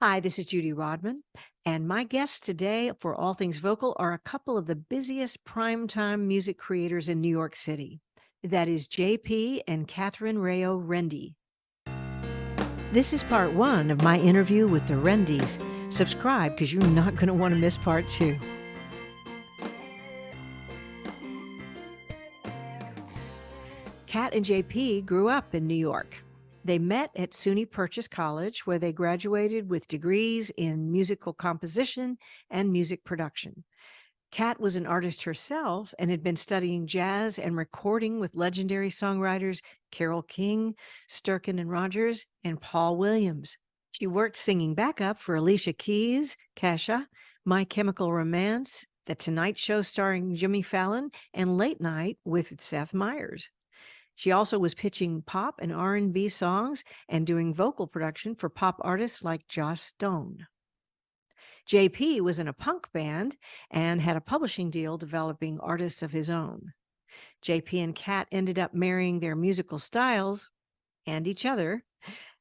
Hi, this is Judy Rodman, and my guests today for All Things Vocal are a couple of the busiest primetime music creators in New York City. That is JP and Kathryn Raio-Rende. This is part one of my interview with the Rendes. Subscribe because you're not going to want to miss part two. Kat and JP grew up in New York. They met at SUNY Purchase College, where they graduated with degrees in musical composition and music production. Kat was an artist herself and had been studying jazz and recording with legendary songwriters Carole King, Sturkin and Rogers, and Paul Williams. She worked singing backup for Alicia Keys, Kesha, My Chemical Romance, The Tonight Show starring Jimmy Fallon, and Late Night with Seth Meyers. She also was pitching pop and R&B songs and doing vocal production for pop artists like Joss Stone. JP was in a punk band and had a publishing deal developing artists of his own. JP and Kat ended up marrying their musical styles and each other,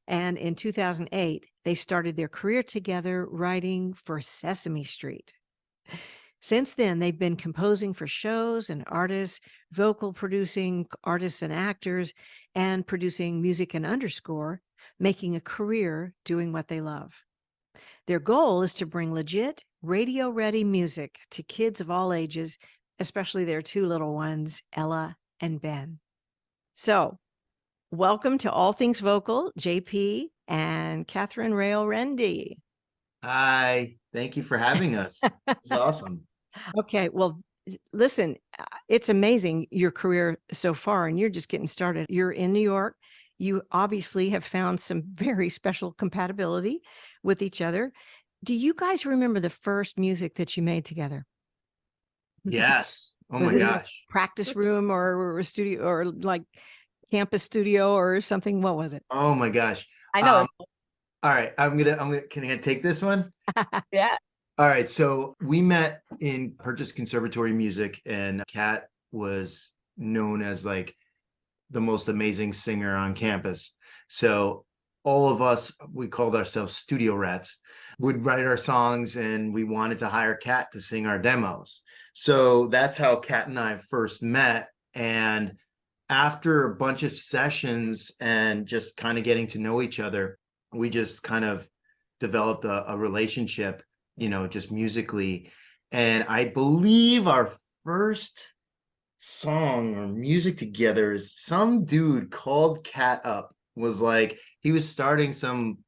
and in 2008, they started their career together writing for Sesame Street. Since then, they've been composing for shows and artists, vocal producing artists and actors, and producing music and underscore, making a career doing what they love. Their goal is to bring legit, radio-ready music to kids of all ages, especially their two little ones, Ella and Ben. So, welcome to All Things Vocal, JP and Kathryn Raio-Rende. Hi, thank you for having us. It's awesome. Okay, well, listen, it's amazing your career so far, and you're just getting started. You're in New York. You obviously have found some very special compatibility with each other. Do you guys remember the first music that you made together? Yes. Oh Was my it in a gosh. practice room or a studio or like campus studio or something? What was it? Oh my gosh. I know. All right, can I take this one? Yeah. All right, so we met in Purchase Conservatory Music, and Kat was known as like the most amazing singer on campus. So all of us, we called ourselves studio rats, would write our songs, and we wanted to hire Kat to sing our demos. So that's how Kat and I first met. And after a bunch of sessions and just kind of getting to know each other, we just kind of developed a relationship, just musically. And I believe our first song or music together is some dude called Kat up, was like, he was starting some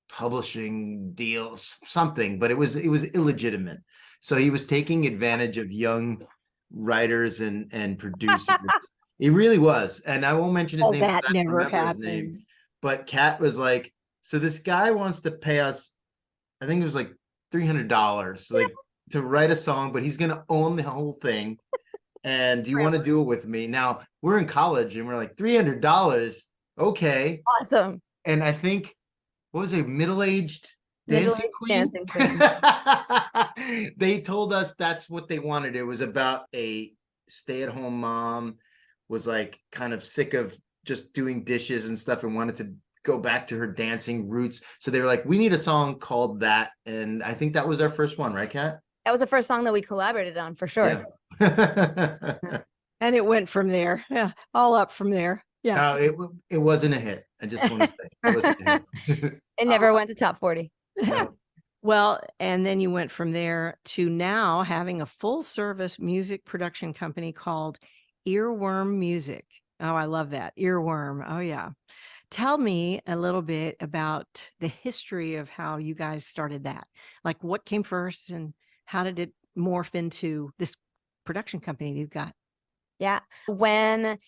publishing deal, something, but it was illegitimate. So he was taking advantage of young writers and producers. He really was. And I won't mention his name because That I don't never remember his name. happened. But Kat was like, so this guy wants to pay us, I think it was like $300, like to write a song, but he's gonna own the whole thing. And do you want to do it with me? Now we're in college and we're like, $300, okay. Awesome. And I think, what was it, middle-aged dancing queen? Dancing queen. They told us that's what they wanted. It was about a stay-at-home mom, was like kind of sick of just doing dishes and stuff and wanted to go back to her dancing roots. So they were like, we need a song called that. And I think that was our first one, right, Kat? That was the first song that we collaborated on for sure. Yeah. And it went from there. Yeah, all up from there. Yeah. It wasn't a hit. I just want to say it wasn't a hit. It never went to top 40. No. Well, and then you went from there to now having a full service music production company called Earworm Music. Oh, I love that. Earworm. Oh, yeah. Tell me a little bit about the history of how you guys started that. Like what came first and how did it morph into this production company you've got? Yeah. When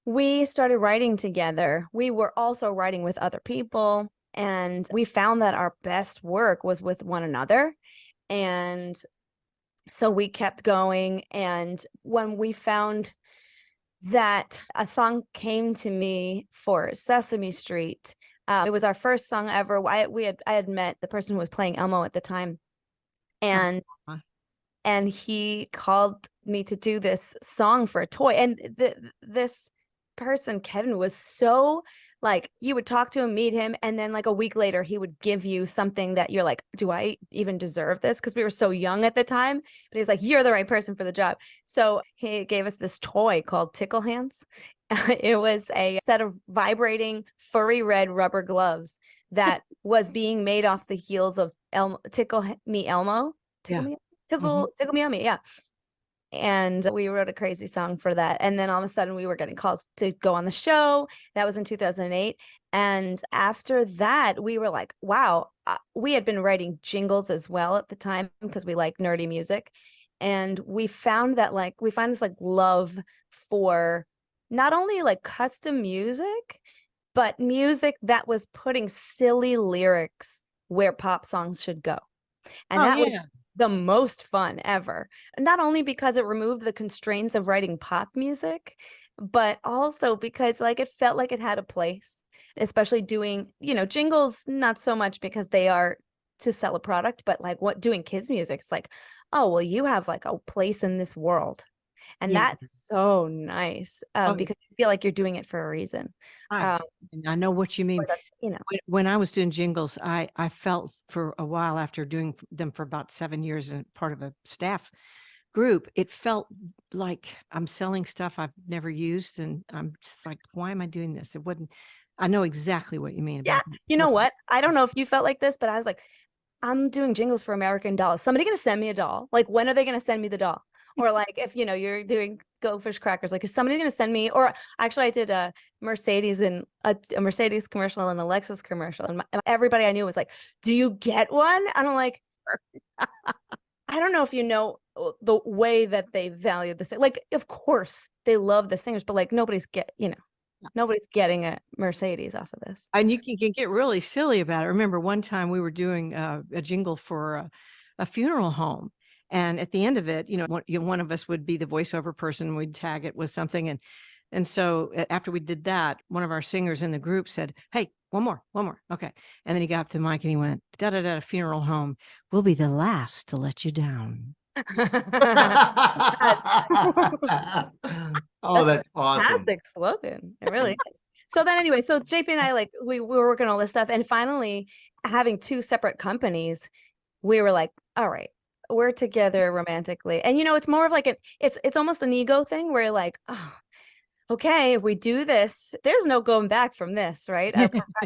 we started writing together, we were also writing with other people. And we found that our best work was with one another. And so we kept going. And when we found that a song came to me for Sesame Street, it was our first song ever. I had met the person who was playing Elmo at the time. And he called me to do this song for a toy. And this person, Kevin, was so like you would talk to him, meet him, and then like a week later he would give you something that you're like, do I even deserve this? Because we were so young at the time. But he's like, you're the right person for the job. So he gave us this toy called Tickle Hands. It was a set of vibrating furry red rubber gloves that was being made off the heels of Tickle Me Elmo. Tickle Yeah. Me Tickle Me Elmo. Yeah. And we wrote a crazy song for that. And then all of a sudden we were getting calls to go on the show. That was in 2008. And after that, we were like, wow, we had been writing jingles as well at the time because we like nerdy music. And we found that like, we find this like love for not only like custom music, but music that was putting silly lyrics where pop songs should go. And that was the most fun ever. Not only because it removed the constraints of writing pop music, but also because like it felt like it had a place, especially doing, jingles, not so much because they are to sell a product, but like doing kids music, it's like, oh, well, you have like a place in this world. And Yeah. that's so nice because you feel like you're doing it for a reason. I know what you mean. When I was doing jingles, I felt for a while after doing them for about 7 years and part of a staff group, it felt like I'm selling stuff I've never used. And I'm just like, why am I doing this? It wasn't, I know exactly what you mean. Yeah. You know what? I don't know if you felt like this, but I was like, I'm doing jingles for American Doll. Is somebody going to send me a doll? Like, when are they going to send me the doll? Or like, if, you're doing Goldfish crackers, like, is somebody going to send me, or actually I did a Mercedes and a Mercedes commercial and a Lexus commercial. And everybody I knew was like, do you get one? And I'm like, I don't know if you know the way that they value the sing. Like, of course they love the singers, but like nobody's getting a Mercedes off of this. And you can get really silly about it. Remember one time we were doing a jingle for a funeral home. And at the end of it, one of us would be the voiceover person. We'd tag it with something. And so after we did that, one of our singers in the group said, hey, one more. Okay. And then he got up to the mic and he went, da-da-da, funeral home. We'll be the last to let you down. Oh, that's awesome. Fantastic slogan. It really is. So then anyway, so JP and I, like, we were working on all this stuff. And finally, having two separate companies, we were like, all right, we're together romantically. And, it's more of like it's almost an ego thing where you're like, oh, okay, if we do this, there's no going back from this, right?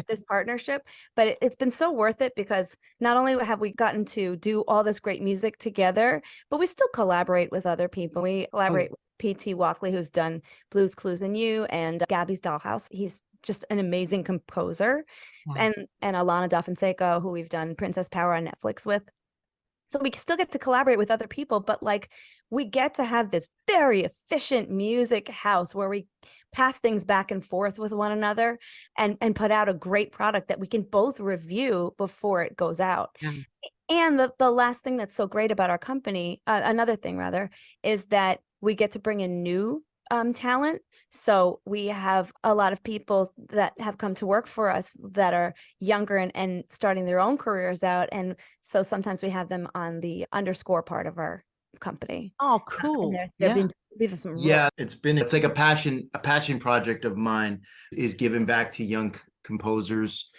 This partnership. But it's been so worth it because not only have we gotten to do all this great music together, but we still collaborate with other people. We collaborate with P.T. Walkley, who's done Blues Clues and You, and Gabby's Dollhouse. He's just an amazing composer. Yeah. And Alana Dafonseca, who we've done Princess Power on Netflix with. So we still get to collaborate with other people, but like we get to have this very efficient music house where we pass things back and forth with one another and put out a great product that we can both review before it goes out. Yeah. And the last thing that's so great about our company, another thing rather, is that we get to bring in new talent. So we have a lot of people that have come to work for us that are younger and starting their own careers out. And so sometimes we have them on the underscore part of our company. Oh, cool. It's like a passion project of mine is giving back to young composers,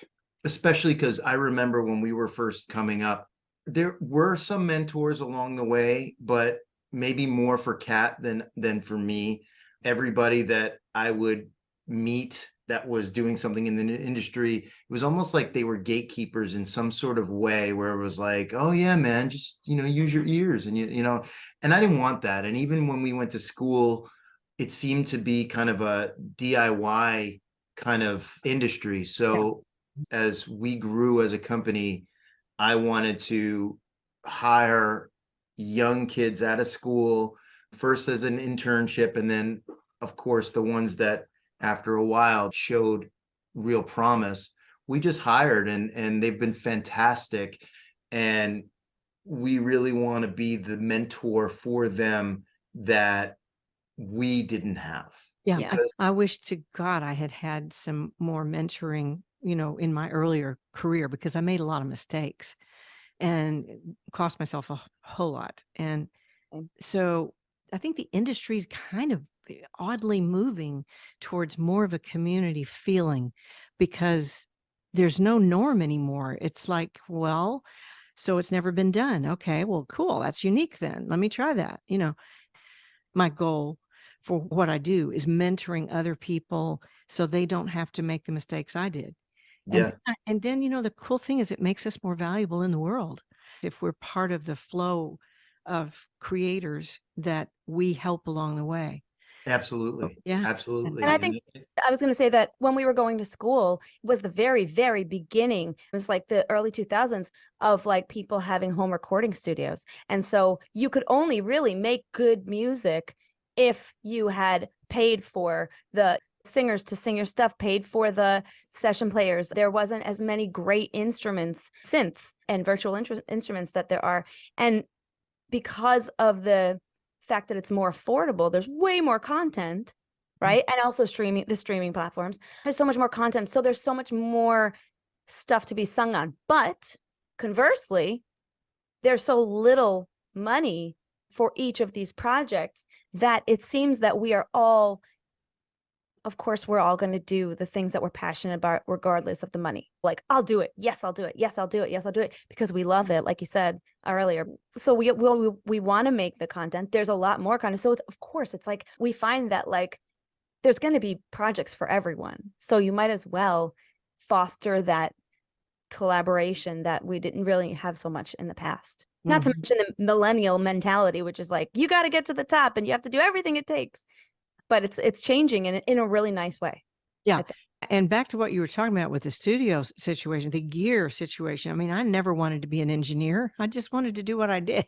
especially because I remember when we were first coming up, there were some mentors along the way, but maybe more for Kat than for me. Everybody that I would meet that was doing something in the industry, it was almost like they were gatekeepers in some sort of way where it was like, oh yeah, man, just, use your ears. And, and I didn't want that. And even when we went to school, it seemed to be kind of a DIY kind of industry. So as we grew as a company, I wanted to hire young kids out of school, first as an internship, and then of course the ones that after a while showed real promise, we just hired and they've been fantastic. And we really want to be the mentor for them that we didn't have. Yeah. I wish to God I had some more mentoring, in my earlier career, because I made a lot of mistakes and cost myself a whole lot. And so I think the industry is kind of oddly moving towards more of a community feeling, because there's no norm anymore. It's like, well, so it's never been done. Okay, well, cool. That's unique then. Let me try that. My goal for what I do is mentoring other people so they don't have to make the mistakes I did. Yeah, And then, the cool thing is it makes us more valuable in the world if we're part of the flow of creators that we help along the way. absolutely. Yeah. Absolutely. And I think I was going to say that when we were going to school, it was the very, very beginning. It was like the early 2000s of like people having home recording studios. And so you could only really make good music if you had paid for the singers to sing your stuff, paid for the session players. There wasn't as many great instruments, synths and virtual instruments that there are. And because of the fact that it's more affordable, there's way more content, right? And also the streaming platforms, there's so much more content, so there's so much more stuff to be sung on. But conversely, there's so little money for each of these projects that it seems that we are all, of course, we're all going to do the things that we're passionate about regardless of the money. Like, I'll do it. Yes, I'll do it. Yes, I'll do it. Yes, I'll do it, because we love it, like you said earlier. So we want to make the content. There's a lot more content. So of course, it's like we find that like there's going to be projects for everyone. So you might as well foster that collaboration that we didn't really have so much in the past. Not to mention the millennial mentality, which is like, you got to get to the top and you have to do everything it takes. But it's changing in a really nice way. Yeah. And back to what you were talking about with the studio situation, the gear situation. I mean, I never wanted to be an engineer. I just wanted to do what I did.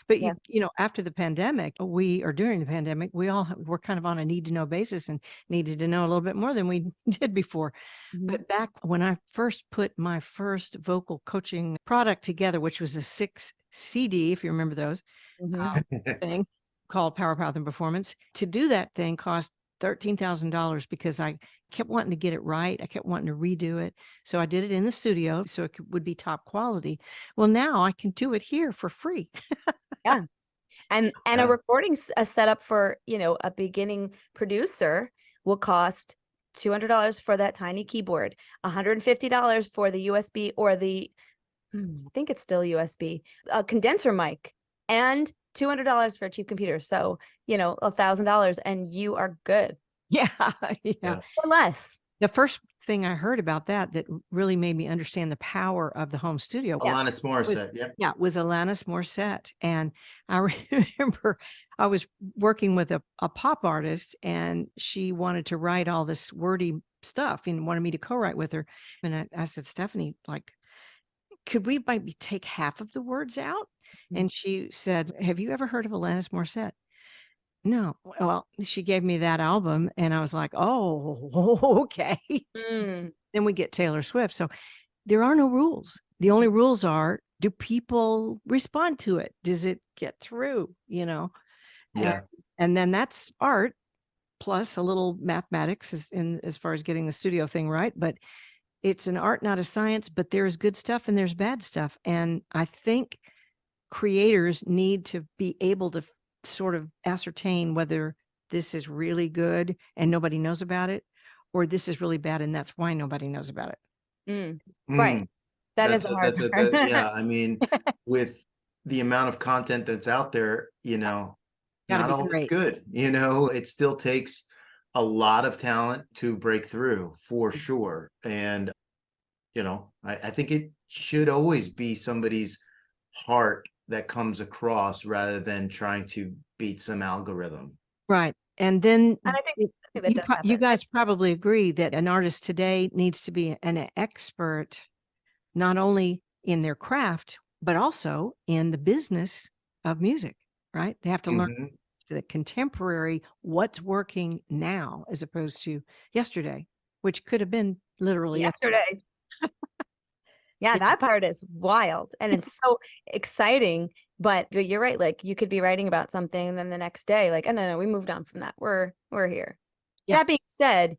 But Yeah. after the pandemic, during the pandemic, we all were kind of on a need to know basis and needed to know a little bit more than we did before. But back when I first put my first vocal coaching product together, which was a 6 CD, if you remember those, thing called Power, Path, and Performance, to do that thing cost $13,000 because I kept wanting to get it right. I kept wanting to redo it. So I did it in the studio so it would be top quality. Well, now I can do it here for free. Yeah. And a recording a setup for, a beginning producer will cost $200 for that tiny keyboard, $150 for the USB or I think it's still USB, a condenser mic, and $200 for a cheap computer. So, $1,000 and you are good. Yeah. Or less. The first thing I heard about that really made me understand the power of the home studio. Alanis Morissette. It was Alanis Morissette. And I remember I was working with a pop artist and she wanted to write all this wordy stuff and wanted me to co-write with her. And I said, Stephanie, like, could we maybe take half of the words out? And she said, have you ever heard of Alanis Morissette? No. Well, she gave me that album and I was like, oh, okay. Then we get Taylor Swift. So there are no rules. The only rules are, do people respond to it? Does it get through, Yeah. And then that's art plus a little mathematics as far as getting the studio thing right. But it's an art, not a science, but there's good stuff and there's bad stuff. And I think creators need to be able to sort of ascertain whether this is really good and nobody knows about it, or this is really bad and that's why nobody knows about it. Right. That's a hard part. Yeah. I mean, with the amount of content that's out there, not all of it's good. It still takes a lot of talent to break through for sure. And, I think it should always be somebody's heart that comes across rather than trying to beat some algorithm. Right. And then And I think that does happen. you guys probably agree that an artist today needs to be an expert, not only in their craft, but also in the business of music, right? They have to learn the contemporary, what's working now, as opposed to yesterday, which could have been literally yesterday. Yeah, that part is wild and it's so exciting. But you're right. Like you could be writing about something and then the next day, like, oh no, we moved on from that. We're here. Yeah. That being said,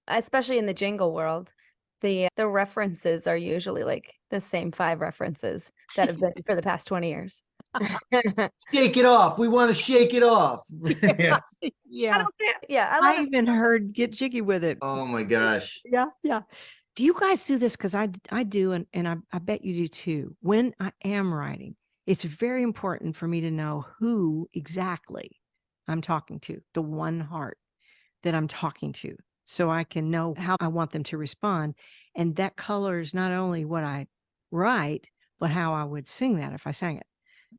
especially in the jingle world, the references are usually like the same 5 references that have been for the past 20 years. Shake it off. We want to shake it off. Yes. I Yeah. don't care. Yeah, I I love it. even heard Get Jiggy with It. Oh my gosh. Yeah. Yeah. Do you guys do this? Because I do, and I bet you do too. When I am writing, it's very important for me to know who exactly I'm talking to, the one heart that I'm talking to, so I can know how I want them to respond. And that colors not only what I write, but how I would sing that if I sang it.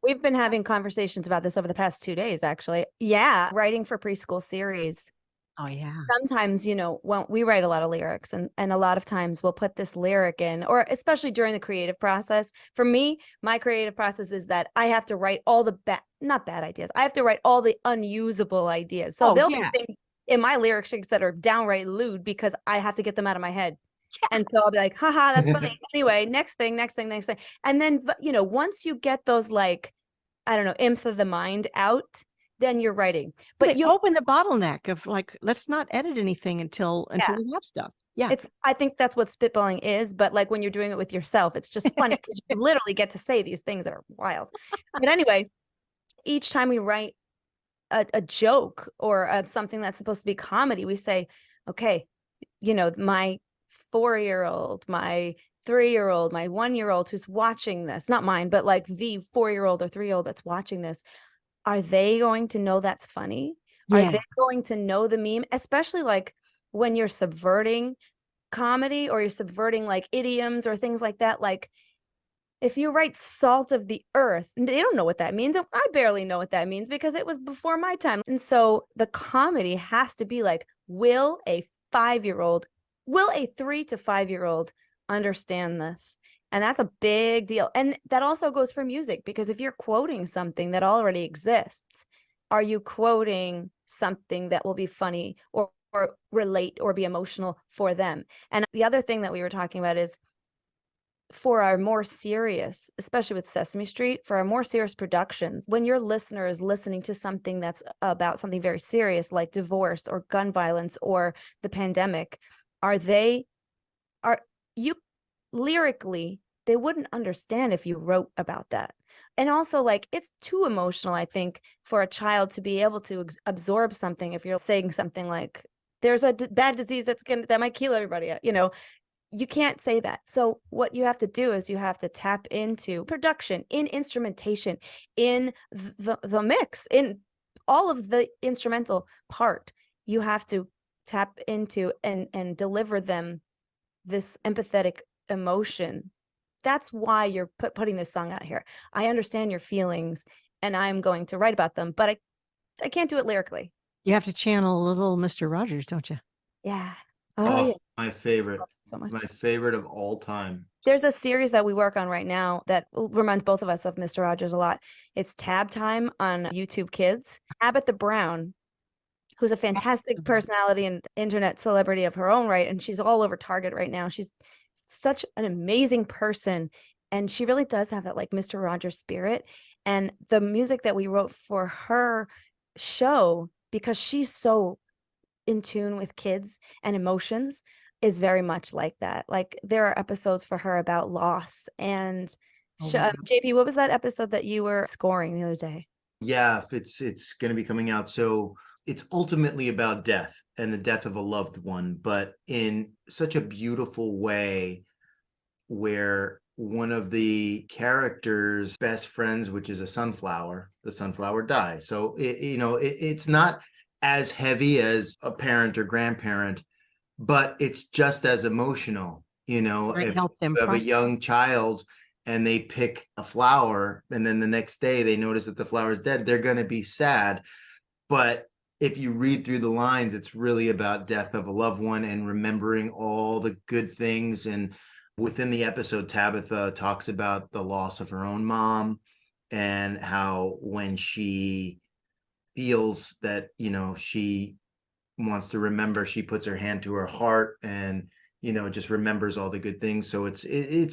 We've been having conversations about this over the past 2 days, actually. Yeah, writing for preschool series. Oh, yeah. Sometimes, when we write a lot of lyrics, and a lot of times we'll put this lyric in, or especially during the creative process. For me, my creative process is that I have to write all the not bad ideas. I have to write all the unusable ideas. So Oh, there'll yeah. be things in my lyric sheets that are downright lewd because I have to get them out of my head. And so I'll be like, haha, that's funny. Anyway, next thing. And then, once you get those, like, I don't know, imps of the mind out, then you're writing. But But you open the bottleneck of, like, let's not edit anything until Yeah. we have stuff. Yeah. I think that's what spitballing is, but like when you're doing it with yourself, it's just funny because you literally get to say these things that are wild. But anyway, each time we write a joke or something that's supposed to be comedy, we say, okay, my 4-year-old, my 3-year-old, my 1-year-old who's watching this, not mine, but like the 4-year-old or 3-year-old that's watching this, are they going to know that's funny? Are Yeah. they going to know the meme? Especially like when you're subverting comedy or you're subverting like idioms or things like that. Like if you write salt of the earth, they don't know what that means. I barely know what that means because it was before my time. And so the comedy has to be like, will a 5-year-old, will a 3 to 5-year-old understand this? And that's a big deal. And that also goes for music, because if you're quoting something that already exists, are you quoting something that will be funny or relate or be emotional for them? And the other thing that we were talking about is for our more serious, especially with Sesame Street, for our more serious productions, when your listener is listening to something that's about something very serious like divorce or gun violence or the pandemic, are you lyrically, they wouldn't understand if you wrote about that. And also, like, it's too emotional, I think, for a child to be able to absorb something. If you're saying something like, there's a bad disease that might kill everybody, you can't say that. So what you have to do is you have to tap into production, in instrumentation, in the mix, in all of the instrumental part. You have to tap into and deliver them this empathetic emotion. That's why you're putting this song out here. I understand your feelings and I'm going to write about them, but I can't do it lyrically. You have to channel a little Mr. Rogers, don't you? Yeah. Oh, Yeah. my favorite. So much. My favorite of all time. There's a series that we work on right now that reminds both of us of Mr. Rogers a lot. It's Tab Time on YouTube Kids. Tabitha Brown, who's a fantastic personality and internet celebrity of her own right, and she's all over Target right now. She's such an amazing person, and she really does have that like Mr. Rogers spirit. And the music that we wrote for her show, because she's so in tune with kids and emotions, is very much like that. Like there are episodes for her about loss and wow. JP, what was that episode that you were scoring the other day? Yeah, it's going to be coming out. So it's ultimately about death and the death of a loved one, but in such a beautiful way where one of the characters' best friends, which is a sunflower, the sunflower dies. So it's not as heavy as a parent or grandparent, but it's just as emotional. Might If help them you have a process. young child and they pick a flower and then the next day they notice that the flower is dead, they're going to be sad. But if you read through the lines, it's really about death of a loved one and remembering all the good things. And within the episode, Tabitha talks about the loss of her own mom and how when she feels that, she wants to remember, she puts her hand to her heart and just remembers all the good things. So it's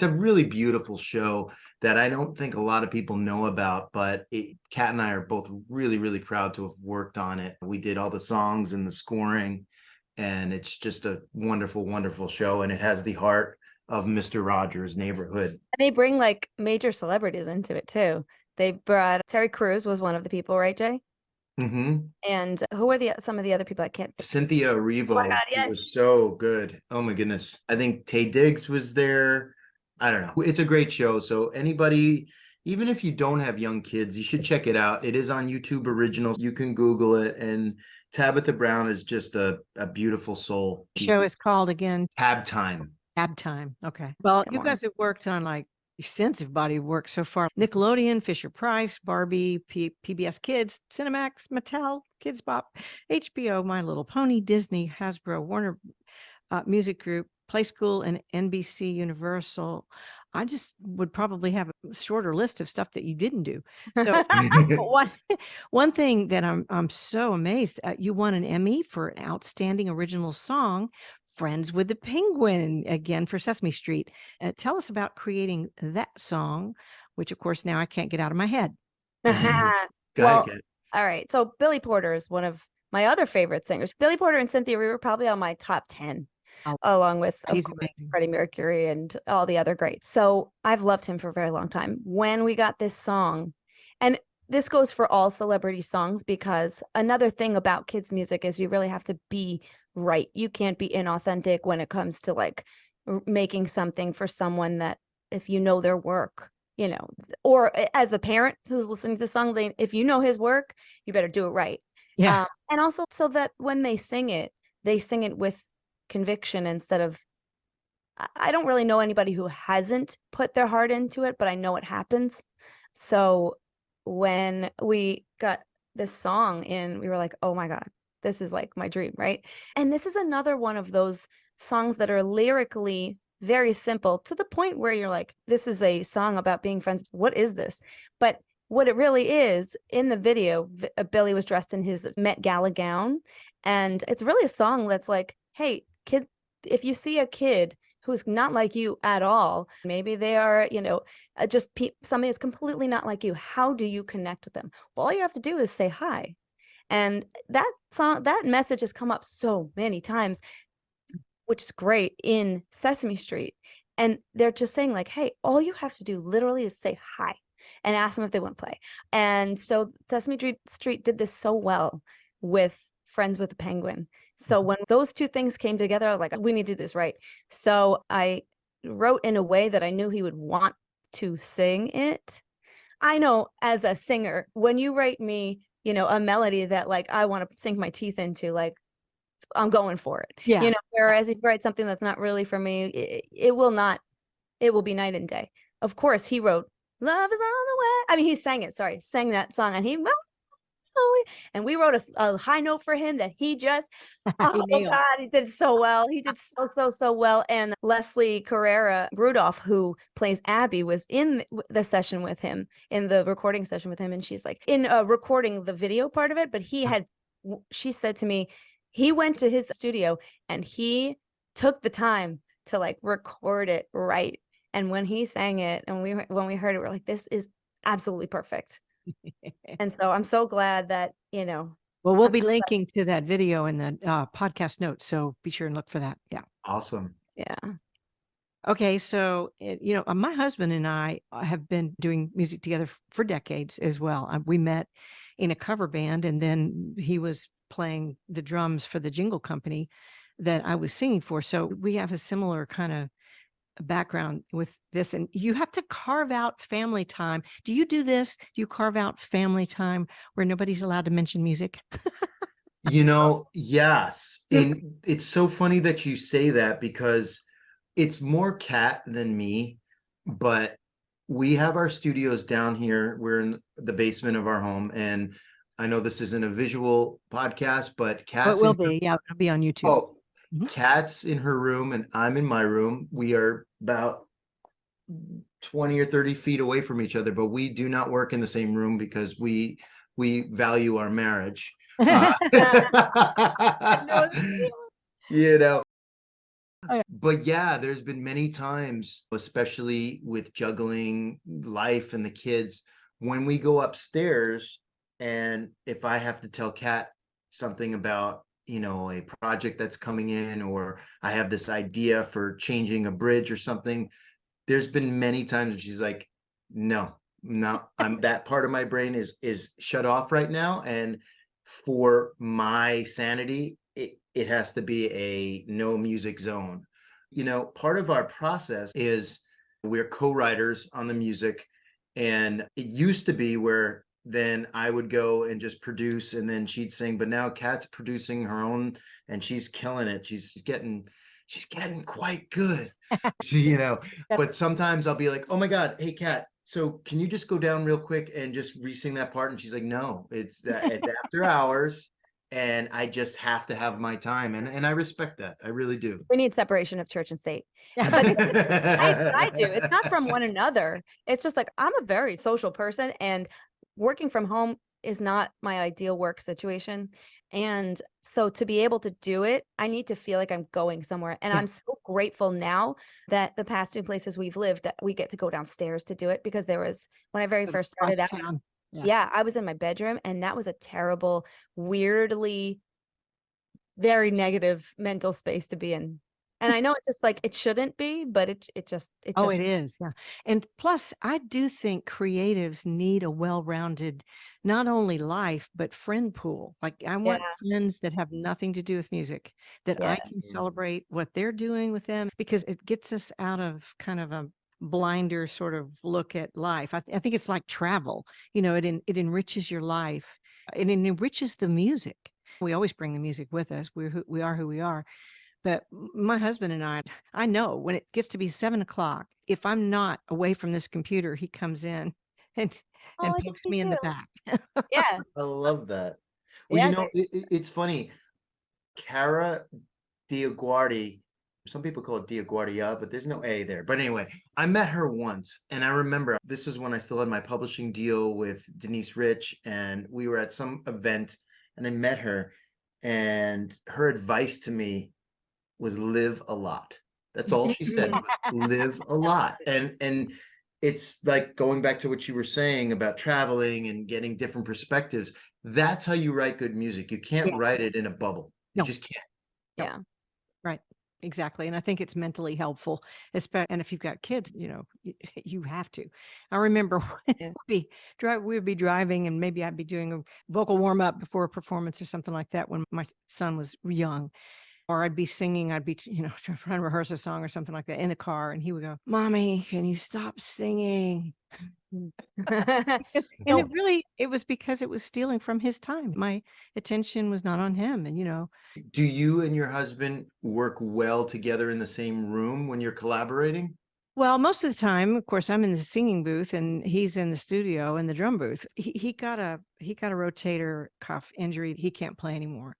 a really beautiful show that I don't think a lot of people know about, but Kat and I are both really, really proud to have worked on it. We did all the songs and the scoring, and it's just a wonderful, wonderful show, and it has the heart of Mr. Rogers' Neighborhood. And they bring like major celebrities into it too. They brought Terry Crews was one of the people, right, Jay? Hmm. And who are some of the other people? I can't think. Cynthia Oh my Erivo God, yes. was so good. Oh my goodness. I think Tay Diggs was there. I don't know. It's a great show. So anybody, even if you don't have young kids, you should check it out. It is on YouTube Originals. You can Google it. And Tabitha Brown is just a beautiful soul. Show is called again Tab Time. Tab Time. Okay. Well, Come you on. guys have worked on like extensive body of work so far. Nickelodeon, Fisher Price, Barbie, PBS Kids, Cinemax, Mattel, Kids Bop, HBO, My Little Pony, Disney, Hasbro, Warner Music Group, Play School, and NBC Universal. I just would probably have a shorter list of stuff that you didn't do. So one thing that I'm so amazed at, you won an Emmy for an outstanding original song, Friends with the Penguin, again for Sesame Street. Tell us about creating that song, which of course now I can't get out of my head. Well, all right. So Billy Porter is one of my other favorite singers. Billy Porter and Cynthia Erivo were probably on my top 10. Along with of course, Freddie Mercury and all the other greats. So I've loved him for a very long time. When we got this song, and this goes for all celebrity songs, because another thing about kids' music is you really have to be right. You can't be inauthentic when it comes to like making something for someone that if you know their work, you know, or as a parent who's listening to the song, if you know his work, you better do it right. Yeah. And also so that when they sing it with conviction instead of, I don't really know anybody who hasn't put their heart into it, but I know it happens. So when we got this song in, we were like, oh my God, this is like my dream, right? And this is another one of those songs that are lyrically very simple to the point where you're like, this is a song about being friends. What is this? But what it really is, in the video, Billy was dressed in his Met Gala gown. And it's really a song that's like, hey, kid, if you see a kid who's not like you at all, maybe they are, you know, just somebody that's completely not like you, how do you connect with them? Well, all you have to do is say hi. And that song, that message has come up so many times, which is great, in Sesame Street. And they're just saying like, hey, all you have to do literally is say hi and ask them if they want to play. And so Sesame Street did this so well with Friends with the Penguin. So when those two things came together, I was like, we need to do this right. So I wrote in a way that I knew he would want to sing it. I know as a singer, when you write me, you know, a melody that like I want to sink my teeth into, like I'm going for it. Yeah. You know, whereas if you write something that's not really for me, it will be night and day. Of course, he wrote Love is on the way. I mean, he sang that song, and and we wrote a high note for him that he just, oh God, he did so well. He did so well. And Leslie Carrera Rudolph, who plays Abby, was in the session with him, in the recording session with him. And she's like, in recording the video part of it, but she said to me, he went to his studio and he took the time to like record it right. And when he sang it and when we heard it, we're like, this is absolutely perfect. And so I'm so glad that, you know. Well, we'll be linking to that video in the podcast notes. So be sure and look for that. Yeah. Awesome. Yeah. Okay. So, you know, my husband and I have been doing music together for decades as well. We met in a cover band, and then he was playing the drums for the jingle company that I was singing for. So we have a similar kind of background with this, and you have to carve out family time. Do you do this? Do you carve out family time where nobody's allowed to mention music? You know, yes. And it's so funny that you say that, because it's more Kat than me, but we have our studios down here. We're in the basement of our home, and I know this isn't a visual podcast, but Kat's It will be. Yeah, it'll be on YouTube. Oh, Kat's in her room and I'm in my room. We are about 20 or 30 feet away from each other, but we do not work in the same room because we value our marriage. You know. But yeah, there's been many times, especially with juggling life and the kids, when we go upstairs, and if I have to tell Kat something about, you know, a project that's coming in, or I have this idea for changing a bridge or something, there's been many times when she's like, no, No, I'm that part of my brain is shut off right now. And for my sanity, it has to be a no music zone. You know, part of our process is we're co-writers on the music. And it used to be where then I would go and just produce and then she'd sing, but now Kat's producing her own and she's killing it. She's getting quite good. You know, but sometimes I'll be like, oh my God, hey Kat, so can you just go down real quick and just re-sing that part? And she's like, no, it's after hours and I just have to have my time. And I respect that. I really do. We need separation of church and state. But I do. It's not from one another. It's just like, I'm a very social person and working from home is not my ideal work situation. And so to be able to do it, I need to feel like I'm going somewhere. And I'm so grateful now that the past 2 places we've lived that we get to go downstairs to do it, because there was, when I very first started out, yeah, I was in my bedroom and that was a terrible, weirdly, very negative mental space to be in. And I know it's just like, it shouldn't be, but it just. Oh, it is. Yeah. And plus, I do think creatives need a well-rounded, not only life, but friend pool. Like I want friends that have nothing to do with music, that I can celebrate what they're doing with them, because it gets us out of kind of a blinder sort of look at life. I think it's like travel, you know, it enriches your life and it enriches the music. We always bring the music with us. We are who we are. But my husband and I know when it gets to be 7 o'clock, if I'm not away from this computer, he comes in and pokes me in the back. Yeah. I love that. Well, you know, it's funny. Cara Diaguardi, some people call it Diaguardia, but there's no A there. But anyway, I met her once and I remember this is when I still had my publishing deal with Denise Rich and we were at some event and I met her and her advice to me was live a lot. That's all she said was live a lot. And it's like going back to what you were saying about traveling and getting different perspectives. That's how you write good music. You can't write it in a bubble. You just can't. Yeah. Right. Exactly. And I think it's mentally helpful, especially, and if you've got kids, you know, you have to. I remember when we'd be driving and maybe I'd be doing a vocal warm up before a performance or something like that when my son was young. Or I'd be singing, I'd be, you know, trying to rehearse a song or something like that in the car. And he would go, Mommy, can you stop singing? And it was because it was stealing from his time. My attention was not on him. And, you know. Do you and your husband work well together in the same room when you're collaborating? Well, most of the time, of course, I'm in the singing booth and he's in the studio in the drum booth. He got a rotator cuff injury. He can't play anymore.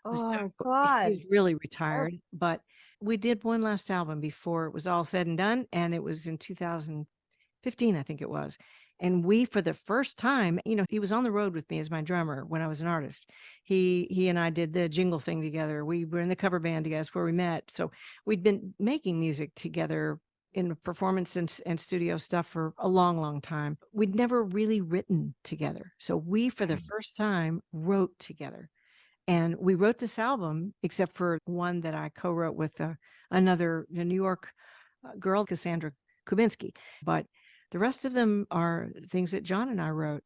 Oh God. He's really retired, but we did one last album before it was all said and done. And it was in 2015, I think it was. And we, for the first time, you know, he was on the road with me as my drummer when I was an artist. He and I did the jingle thing together. We were in the cover band together. That's where we met. So we'd been making music together in performance and studio stuff for a long, long time. We'd never really written together. So we, for the first time, wrote together. And we wrote this album, except for one that I co-wrote with another New York girl, Cassandra Kubinski. But the rest of them are things that John and I wrote.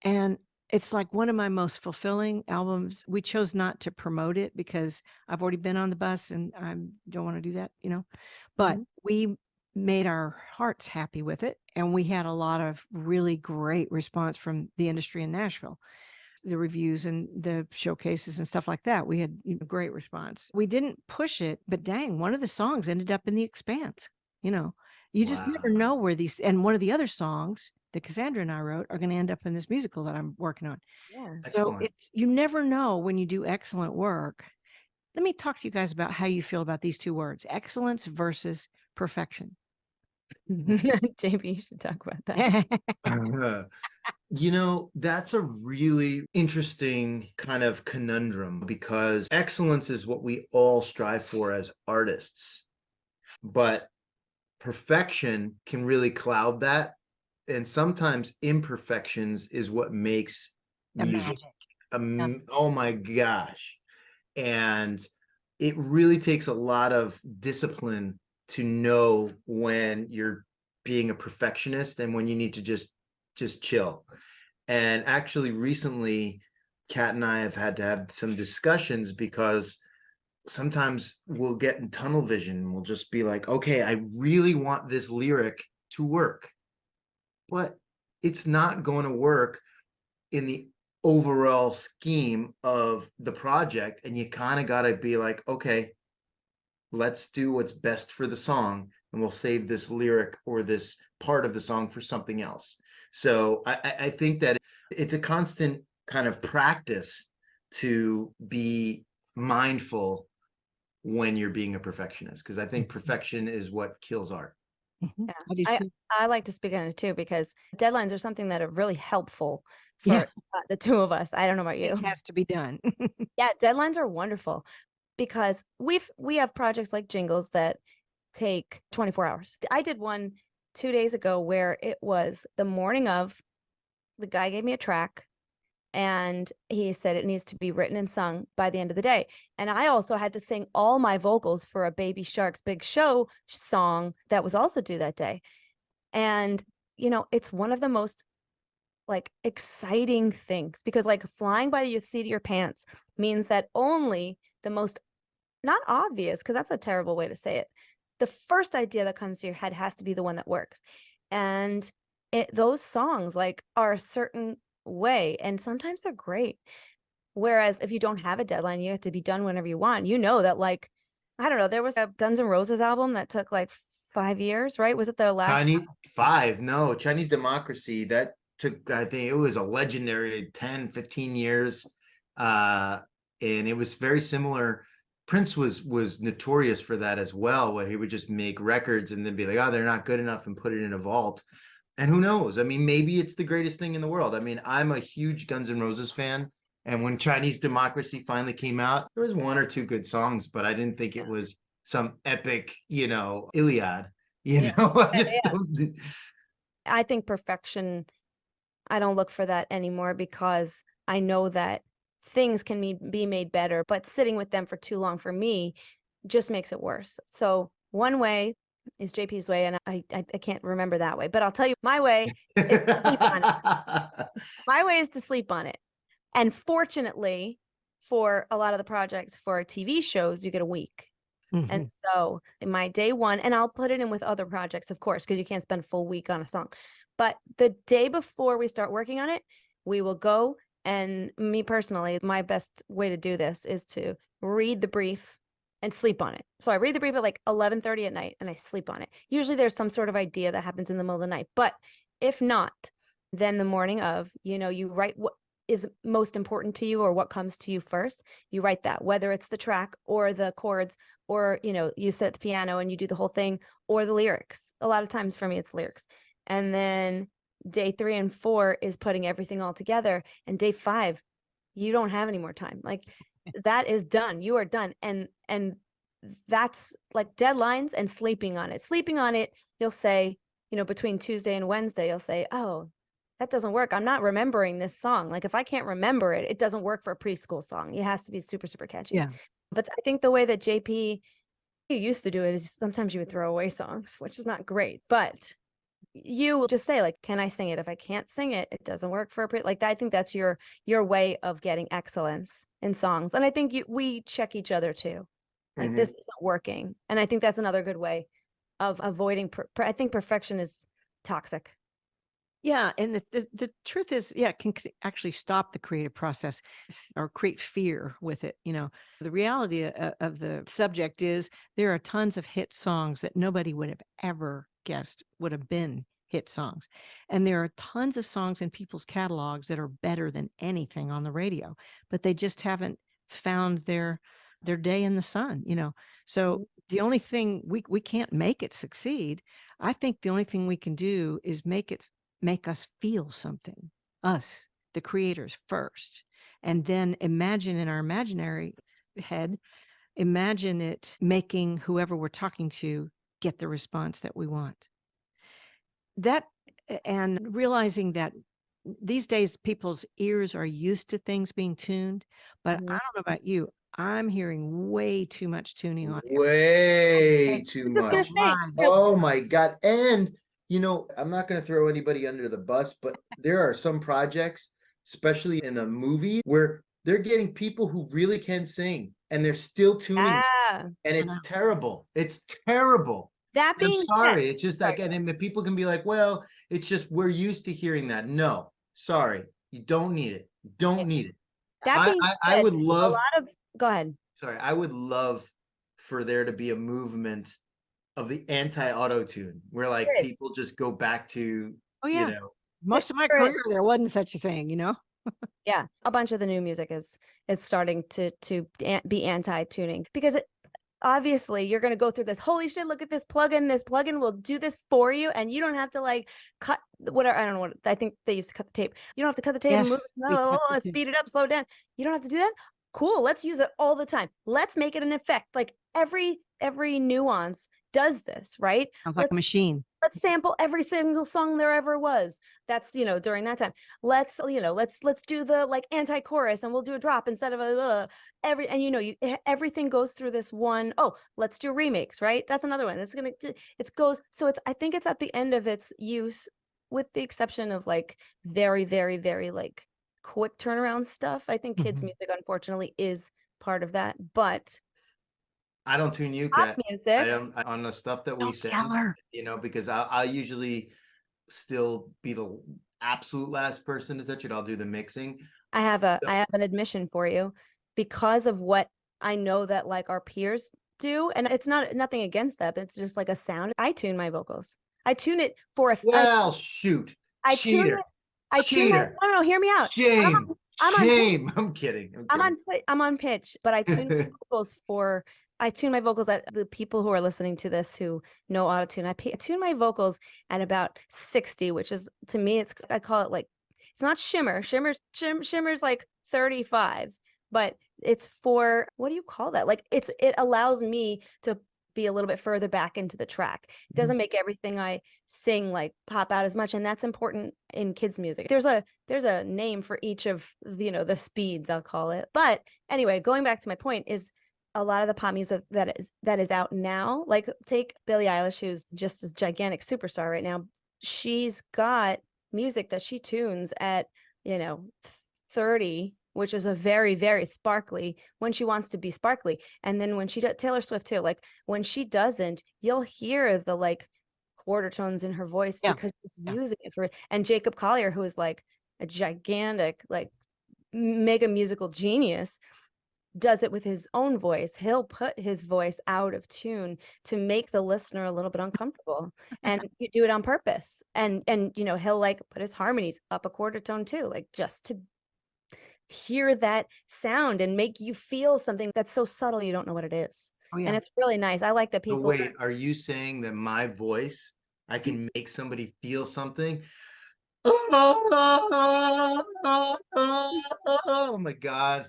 And it's like one of my most fulfilling albums. We chose not to promote it because I've already been on the bus and I don't want to do that, you know. But we made our hearts happy with it. And we had a lot of really great response from the industry in Nashville. The reviews and the showcases and stuff like that. We had great response. We didn't push it, but dang, one of the songs ended up in The Expanse. You know, you just never know where these, and one of the other songs that Cassandra and I wrote are going to end up in this musical that I'm working on. Yeah. So you never know when you do excellent work. Let me talk to you guys about how you feel about these two words, excellence versus perfection. JP, you should talk about that. You know, that's a really interesting kind of conundrum because excellence is what we all strive for as artists, but perfection can really cloud that. And sometimes imperfections is what makes music. Oh my gosh. And it really takes a lot of discipline to know when you're being a perfectionist and when you need to just just chill. And actually recently, Kat and I have had to have some discussions because sometimes we'll get in tunnel vision and we'll just be like, okay, I really want this lyric to work, but it's not going to work in the overall scheme of the project. And you kind of got to be like, okay, let's do what's best for the song, and we'll save this lyric or this part of the song for something else. So I think that it's a constant kind of practice to be mindful when you're being a perfectionist, because I think perfection is what kills art. Mhm. Yeah. I do too. I like to speak on it too, because deadlines are something that are really helpful for Yeah. the two of us. I don't know about you. It has to be done. Yeah, deadlines are wonderful because we have projects like jingles that take 24 hours. I did one 2 days ago where it was the morning of, the guy gave me a track and he said it needs to be written and sung by the end of the day. And I also had to sing all my vocals for a Baby Shark's Big Show song that was also due that day. And, you know, it's one of the most like exciting things, because like flying by the seat of your pants means that only the most, not obvious, because that's a terrible way to say it, the first idea that comes to your head has to be the one that works. And those songs like are a certain way, and sometimes they're great. Whereas if you don't have a deadline, you have to be done whenever you want. You know that, like, I don't know, there was a Guns N' Roses album that took like 5 years, right? Was it their last? Chinese Democracy, that took, I think it was a legendary 10, 15 years. And it was very similar. Prince was notorious for that as well, where he would just make records and then be like, oh, they're not good enough, and put it in a vault. And who knows? I mean, maybe it's the greatest thing in the world. I mean, I'm a huge Guns N' Roses fan. And when Chinese Democracy finally came out, there was one or two good songs, but I didn't think it was some epic, Iliad. I just don't. I think perfection, I don't look for that anymore, because I know that things can be made better, but sitting with them for too long for me just makes it worse. So one way is JP's way, and I can't remember that way, but I'll tell you my way is to sleep on it. My way is to sleep on it. And fortunately, for a lot of the projects for TV shows, you get a week. Mhm. And so in my day one, and I'll put it in with other projects, of course, because you can't spend a full week on a song. But the day before we start working on it, we will go, and me personally, my best way to do this is to read the brief and sleep on it. So I read the brief at like 11:30 at night and I sleep on it. Usually there's some sort of idea that happens in the middle of the night. But if not, then the morning of, you write what is most important to you or what comes to you first. You write that, whether it's the track or the chords, or, you sit at the piano and you do the whole thing, or the lyrics. A lot of times for me, it's lyrics. And then day 3 and 4 is putting everything all together. And day 5, you don't have any more time. Like that is done. You are done. And that's like deadlines and sleeping on it. Sleeping on it, you'll say, between Tuesday and Wednesday, you'll say, oh, that doesn't work. I'm not remembering this song. Like if I can't remember it, it doesn't work for a preschool song. It has to be super, super catchy. Yeah. But I think the way that JP used to do it is sometimes you would throw away songs, which is not great, but you will just say like, can I sing it? If I can't sing it, it doesn't work for like that. I think that's your way of getting excellence in songs. And I think we check each other too. Like this isn't working. And I think that's another good way of avoiding, I think perfection is toxic. Yeah, and the truth is, it can actually stop the creative process or create fear with it. The reality of the subject is there are tons of hit songs that nobody would have ever guessed would have been hit songs. And there are tons of songs in people's catalogs that are better than anything on the radio, but they just haven't found their day in the sun, So the only thing we can't make it succeed. I think the only thing we can do is make us feel something, us, the creators first, and then imagine in our imaginary head, imagine it making whoever we're talking to get the response that we want. That, and realizing that these days people's ears are used to things being tuned, but I don't know about you. I'm hearing way too much tuning on. Way too I was just gonna much. say, Oh my God. And You know, I'm not going to throw anybody under the bus, but there are some projects, especially in the movie, where they're getting people who really can sing and they're still tuning, Ah, and it's terrible. It's terrible. that I'm being said, sorry. It's just sorry, like, and then people can be like, well, it's just we're used to hearing that. No, sorry. You don't need it. You yeah. don't need it. That I, being I, I said, would a love, lot of go ahead. sorry, I would love for there to be a movement of the anti-auto tune where like There is. people just go back to, Oh you yeah. know, Most of my There is. career, there wasn't such a thing, you know? Yeah, a bunch of the new music is starting to be anti-tuning because obviously you're going to go through this. Holy shit, look at this plugin. This plugin will do this for you, and you don't have to like cut whatever. I don't know what I think they used to cut the tape. You don't have to cut the tape and move Yes. it, speed it up, slow it down. You don't have to do that. Cool. Let's use it all the time. Let's make it an effect. Like every nuance does this, right? Sounds like a machine. Let's sample every single song there ever was. That's, during that time. Let's do the like anti-chorus, and we'll do a drop instead of everything goes through this one. Oh, let's do remakes, right? That's another one. I think it's at the end of its use, with the exception of like very, very, very like quick turnaround stuff. I think kids music, unfortunately, is part of that. But I don't tune you, pop Kat. music, On the stuff that we Don't send, tell her. because I'll usually still be the absolute last person to touch it. I'll do the mixing. I have an admission for you, because of what I know that like our peers do, and it's nothing against that, but it's just like a sound. I tune my vocals. I tune it for a. Well, shoot. I tune Cheater. it. I tune my. Cheater. No, hear me out. Shame. I'm on pitch. Shame. I'm kidding. I'm on pitch, but I tune my vocals for. I tune my vocals at the people who are listening to this who know auto-tune. I tune my vocals at about 60, which is, to me, I call it like, it's not shimmer. Shimmer's like 35, but it's for, what do you call that? Like it allows me to be a little bit further back into the track. It doesn't make everything I sing like pop out as much, and that's important in kids music. There's a name for each of the speeds, I'll call it. But anyway, going back to my point is, a lot of the pop music that is out now, like take Billie Eilish, who's just a gigantic superstar right now. She's got music that she tunes at 30, which is a very, very sparkly, when she wants to be sparkly. And then when she does, Taylor Swift too, like when she doesn't, you'll hear the like quarter tones in her voice, because she's using it for. And Jacob Collier, who is like a gigantic, like mega musical genius, does it with his own voice. He'll put his voice out of tune to make the listener a little bit uncomfortable, and you do it on purpose. And he'll like put his harmonies up a quarter tone too, like just to hear that sound and make you feel something that's so subtle you don't know what it is. Oh, yeah. And it's really nice. I like that So people. wait, are you saying that my voice, I can make somebody feel something? Oh my God.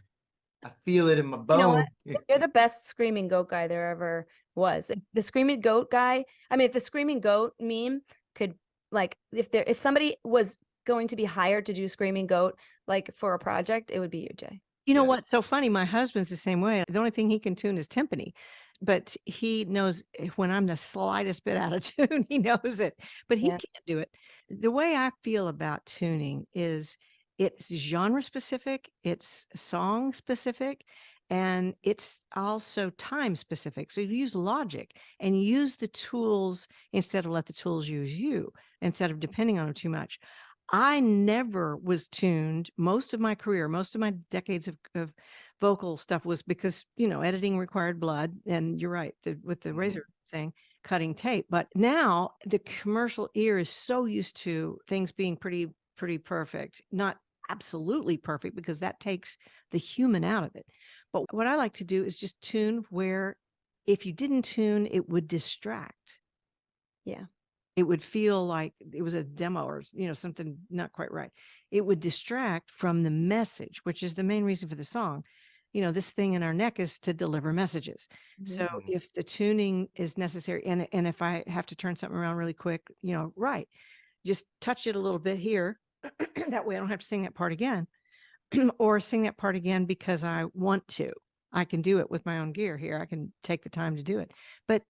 I feel it in my You know what? bone. You're the best screaming goat guy there ever was. The screaming goat guy. I mean, if the screaming goat meme could, like, if somebody was going to be hired to do screaming goat, like for a project, it would be you, Jay. You know what's so funny? My husband's the same way. The only thing he can tune is timpani, but he knows when I'm the slightest bit out of tune, he knows it, but he can't do it. The way I feel about tuning is it's genre specific, it's song specific, and it's also time specific. So you use logic and use the tools instead of let the tools use you, instead of depending on them too much. I never was tuned. Most of my career, most of my decades of vocal stuff was because, editing required blood. And you're right, with the razor thing, cutting tape. But now the commercial ear is so used to things being pretty perfect, not absolutely perfect, because that takes the human out of it. But what I like to do is just tune where if you didn't tune, it would distract. Yeah. It would feel like it was a demo or, something not quite right. It would distract from the message, which is the main reason for the song. This thing in our neck is to deliver messages. So if the tuning is necessary, and if I have to turn something around really quick, right, just touch it a little bit here. That way I don't have to sing that part again or sing that part again because I want to. I can do it with my own gear here. I can take the time to do it. But,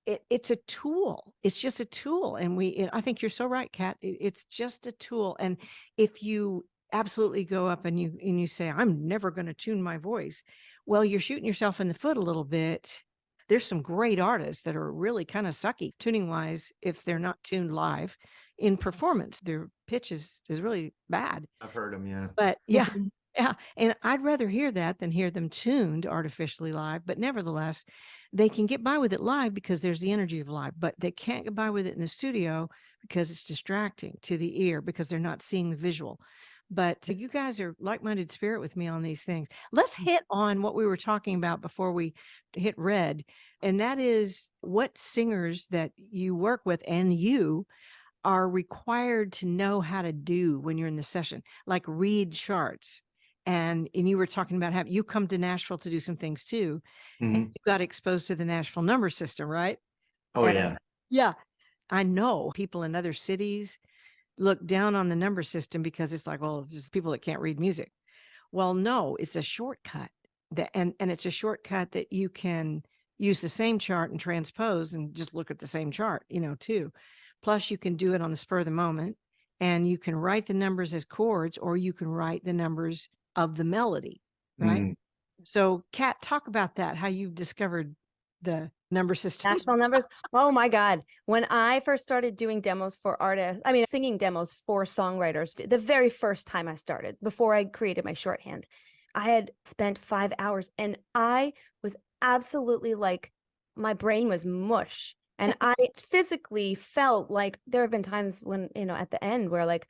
it's a tool. It's just a tool. And I think you're so right, Kat. It's just a tool. And if you absolutely go up and you say, I'm never going to tune my voice, well, you're shooting yourself in the foot a little bit. There's some great artists that are really kind of sucky tuning wise if they're not tuned live. In performance, their pitch is really bad. I've heard them, yeah. But yeah, yeah. And I'd rather hear that than hear them tuned artificially live. But nevertheless, they can get by with it live because there's the energy of live, but they can't get by with it in the studio because it's distracting to the ear because they're not seeing the visual. But you guys are like-minded spirit with me on these things. Let's hit on what we were talking about before we hit red. And that is what singers that you work with and you are required to know how to do when you're in the session, like read charts. And you were talking about how you come to Nashville to do some things too. And you got exposed to the Nashville number system, right? Oh, And yeah. yeah. I know people in other cities look down on the number system because it's like, well, just people that can't read music. Well, no, it's a shortcut and it's a shortcut that you can use the same chart and transpose and just look at the same chart, too. Plus you can do it on the spur of the moment and you can write the numbers as chords or you can write the numbers of the melody, right? So Kat, talk about that, how you discovered the number system. National numbers. Oh my God. When I first started doing demos for artists, singing demos for songwriters, the very first time I started, before I created my shorthand, I had spent 5 hours and I was absolutely like, my brain was mush. And I physically felt like there have been times when, at the end where like,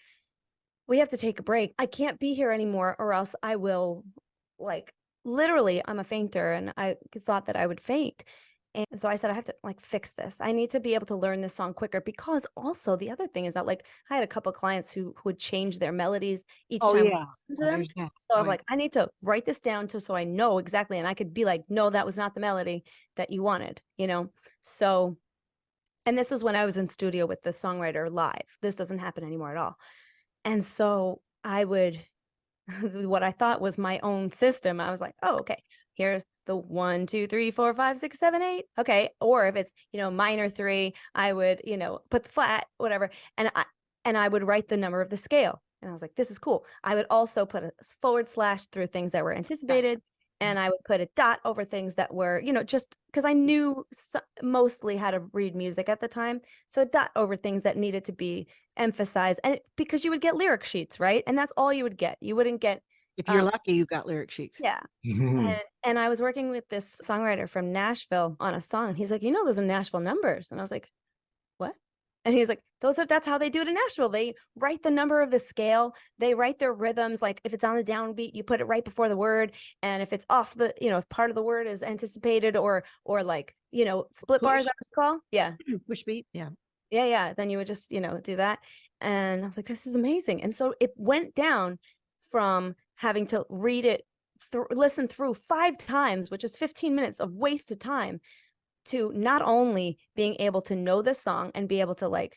we have to take a break. I can't be here anymore or else I will literally, I'm a fainter and I thought that I would faint. And so I said, I have to fix this. I need to be able to learn this song quicker because also the other thing is that I had a couple of clients who would change their melodies each time I listened to them. So I'm like, I need to write this down so I know exactly. And I could be like, no, that was not the melody that you wanted, So, and this was when I was in studio with the songwriter live. This doesn't happen anymore at all. And so I would, what I thought was my own system. I was like, oh, okay, here's the 1, 2, 3, 4, 5, 6, 7, 8. Okay. Or if it's, minor 3, I would, put the flat, whatever. And I would write the number of the scale. And I was like, this is cool. I would also put a / through things that were anticipated. And I would put a dot over things that were, just because I knew mostly how to read music at the time. So a dot over things that needed to be emphasized. And because you would get lyric sheets, right? And that's all you would get. You wouldn't get. If you're lucky, you got lyric sheets. Yeah. And I was working with this songwriter from Nashville on a song. He's like, those are Nashville numbers. And I was like, what? And he's like, that's how they do it in Nashville. They write the number of the scale. They write their rhythms. Like if it's on the downbeat, you put it right before the word. And if it's off the, if part of the word is anticipated or split bars, I was called. Yeah. Push beat. Yeah. Yeah. Yeah. Then you would just, do that. And I was like, this is amazing. And so it went down from having to read it, listen through 5 times, which is 15 minutes of wasted time, to not only being able to know the song and be able to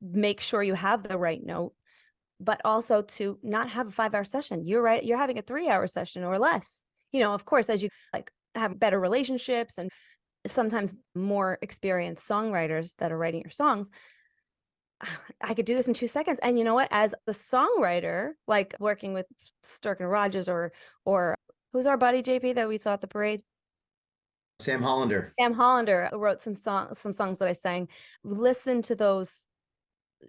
make sure you have the right note, but also to not have a 5-hour session. You're right. You're having a 3-hour session or less, of course, as you have better relationships and sometimes more experienced songwriters that are writing your songs. I could do this in 2 seconds. And you know what, as the songwriter, working with Sturk and Rogers or who's our buddy JP that we saw at the parade? Sam Hollander. Sam Hollander wrote some songs that I sang. Listen to those.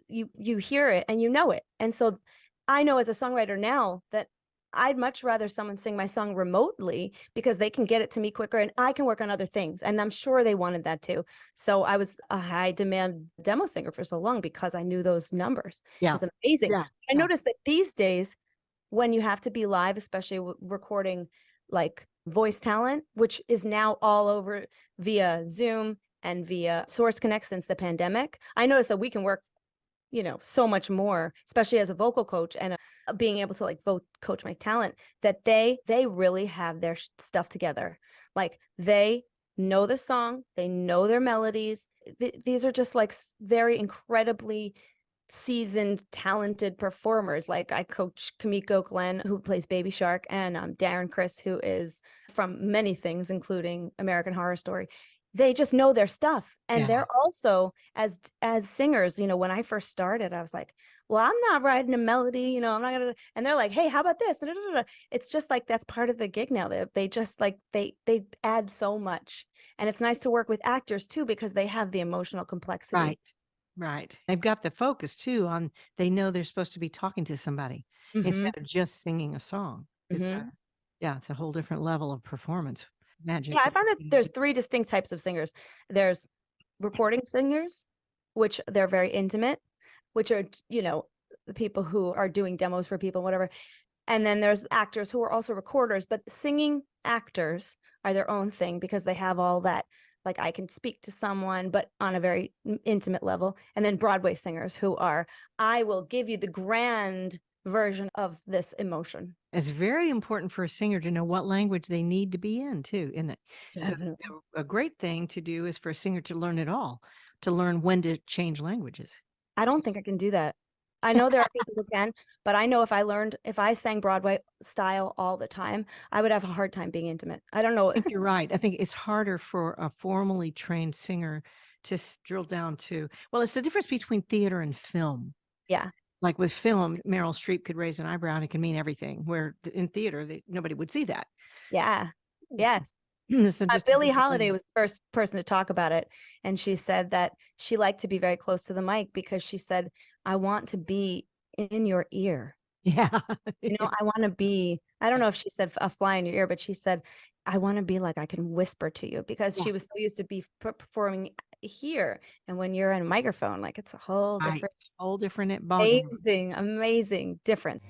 You hear it and you know it. And so I know as a songwriter now that I'd much rather someone sing my song remotely because they can get it to me quicker and I can work on other things. And I'm sure they wanted that too. So I was a high demand demo singer for so long because I knew those numbers. Yeah. It was amazing. Yeah. I noticed that these days when you have to be live, especially recording voice talent, which is now all over via Zoom and via Source Connect since the pandemic, I noticed that we can work, so much more, especially as a vocal coach and being able to coach my talent, that they really have their stuff together. They know the song, they know their melodies. These are just very incredibly seasoned, talented performers. I coach Kamiko Glenn, who plays Baby Shark, and Darren Criss, who is from many things, including American Horror Story. they just know their stuff. And Yeah. they're also, as singers, you know, when I first started, I was like, well, I'm not writing a melody, you know, I'm not gonna, and they're like, hey, how about this? It's just like, that's part of the gig now. They just like, they add so much. And it's nice to work with actors too, because they have the emotional complexity. Right. Right. They've got the focus too on, they know they're supposed to be talking to somebody instead of just singing a song. It's it's a whole different level of performance magic. Yeah, I found that there's 3 distinct types of singers. There's recording singers, which they're very intimate, which are, you know, the people who are doing demos for people, whatever. And then there's actors who are also recorders, but singing actors are their own thing because they have all that, like, I can speak to someone, but on a very intimate level. And then Broadway singers who are, I will give you the grand version of this emotion. It's very important for a singer to know what language they need to be in too, isn't it? So a great thing to do is for a singer to learn it all, to learn when to change languages. I don't think I can do that. I know there are people who can, but I know if I sang Broadway style all the time, I would have a hard time being intimate. I don't know. I think you're right. I think it's harder for a formally trained singer to drill down to, well, it's the difference between theater and film. Yeah. Like with film, Meryl Streep could raise an eyebrow and it can mean everything, where in theater, nobody would see that. Yeah. Yes. So just Billie Holiday was the first person to talk about it. And she said that she liked to be very close to the mic because she said, I want to be in your ear. Yeah. You know, I want to be, I don't know if she said a fly in your ear, but she said, I want to be like, I can whisper to you, because she was so used to be performing here. And when you're in a microphone, like, it's a whole different, Whole different ballgame. amazing difference.